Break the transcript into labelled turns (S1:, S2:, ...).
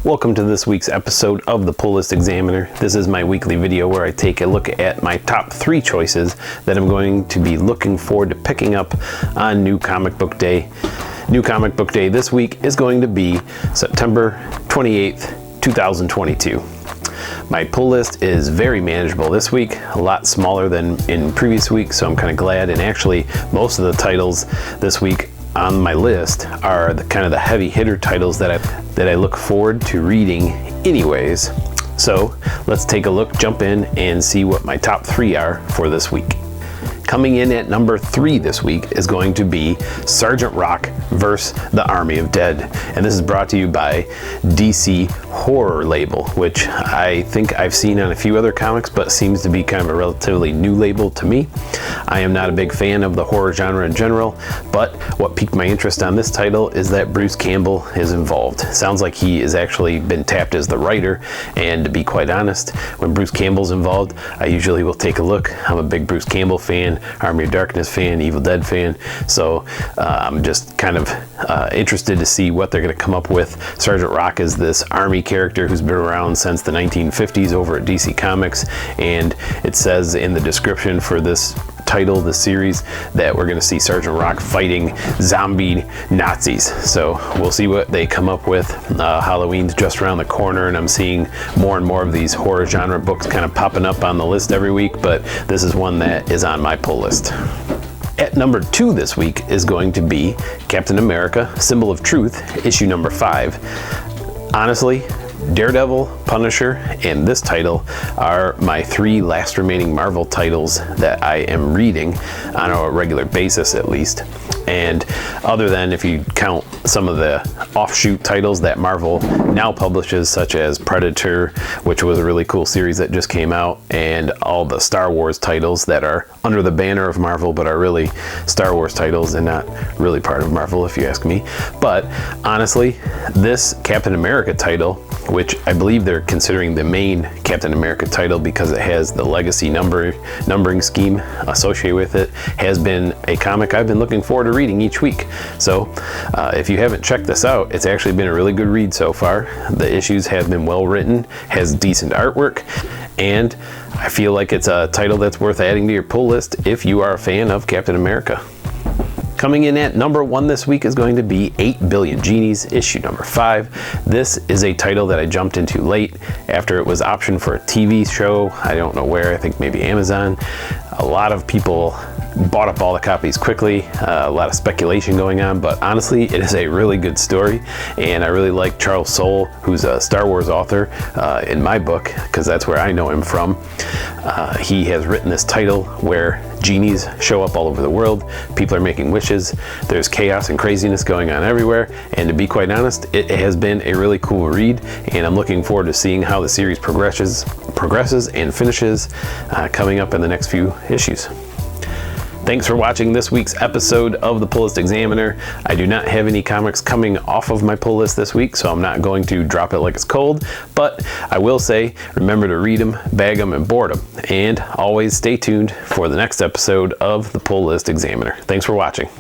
S1: Welcome to this week's episode of the Pull List Examiner. This is my weekly video where I take a look at my top 3 choices that I'm going to be looking forward to picking up on New Comic Book Day. New Comic Book Day this week is going to be September 28th, 2022. My pull list is very manageable this week, a lot smaller than in previous weeks, so I'm kind of glad. And actually, most of the titles this week on my list are the kind of the heavy hitter titles that I look forward to reading anyways. So let's take a look, jump in, and see what my top 3 are for this week. Coming in at number 3 this week is going to be Sergeant Rock vs. the Army of Dead. And this is brought to you by DC Horror label, which I think I've seen on a few other comics, but seems to be kind of a relatively new label to me. I am not a big fan of the horror genre in general, but what piqued my interest on this title is that Bruce Campbell is involved. Sounds like he has actually been tapped as the writer, and to be quite honest, when Bruce Campbell's involved, I usually will take a look. I'm a big Bruce Campbell fan, Army of Darkness fan, Evil Dead fan, so I'm just kind of interested to see what they're going to come up with. Sergeant Rock is this army character who's been around since the 1950s over at DC Comics, and it says in the description for this title, the series, that we're going to see Sergeant Rock fighting zombie Nazis. So we'll see what they come up with. Halloween's just around the corner, and I'm seeing more and more of these horror genre books kind of popping up on the list every week, but this is one that is on my pull list. At number 2 this week is going to be Captain America, Symbol of Truth, issue number 5. Honestly, Daredevil, Punisher, and this title are my 3 last remaining Marvel titles that I am reading on a regular basis, at least. And other than if you count some of the offshoot titles that Marvel now publishes, such as Predator, which was a really cool series that just came out, and all the Star Wars titles that are under the banner of Marvel but are really Star Wars titles and not really part of Marvel, if you ask me. But honestly, this Captain America title, which I believe they're considering the main Captain America title because it has the legacy numbering scheme associated with it, has been a comic I've been looking forward to reading each week. So if you haven't checked this out, it's actually been a really good read so far. The issues have been well written, has decent artwork, and I feel like it's a title that's worth adding to your pull list if you are a fan of Captain America. Coming in at number 1 this week is going to be 8 Billion Genies, issue number 5. This is a title that I jumped into late after it was optioned for a TV show. I don't know where, I think maybe Amazon. A lot of people bought up all the copies quickly, a lot of speculation going on, but honestly, it is a really good story, and I really like Charles Soule, who's a Star Wars author in my book, because that's where I know him from. He has written this title where genies show up all over the world, people are making wishes, there's chaos and craziness going on everywhere, and to be quite honest, it has been a really cool read, and I'm looking forward to seeing how the series progresses and finishes coming up in the next few issues. Thanks for watching this week's episode of the Pull List Examiner. I do not have any comics coming off of my pull list this week, so I'm not going to drop it like it's cold, but I will say, remember to read them, bag them, and board them. And always stay tuned for the next episode of the Pull List Examiner. Thanks for watching.